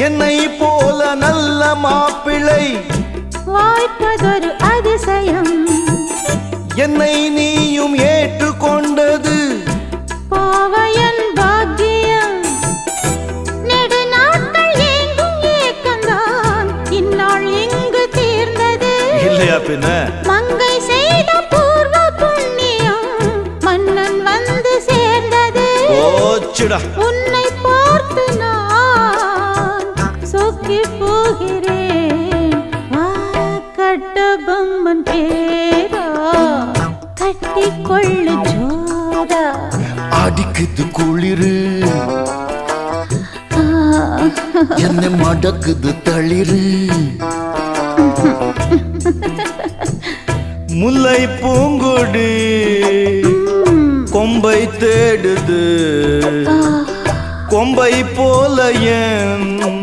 என்னை போல நல்ல மாப்பிள்ளை வாய்ப்பதொரு அதிசயம். என்னை நீயும் ஏற்றுக்கொண்டது பாவையன் பாக்கியம். நெடுநாட்கள் எங்கும் ஏக்கந்தான் இந்நாள் இங்கு தீர்ந்தது. இல்லையா பின்ன? மங்கை செய்த பூர்வ புண்ணியம் மன்னன் வந்து சேர்ந்தது. ஓச்சுடா. உன்னை பார்த்து நான் சொக்கி போகிறேன். கட்டபொம்மன் பேரா கட்டிக்கொள்ளு ஜோரா. அடிக்குது குளிரு என்ன மடக்குது தளிரு. முல்லை பூங்கொடி கொம்பை தேடுது கொம்பை போல என்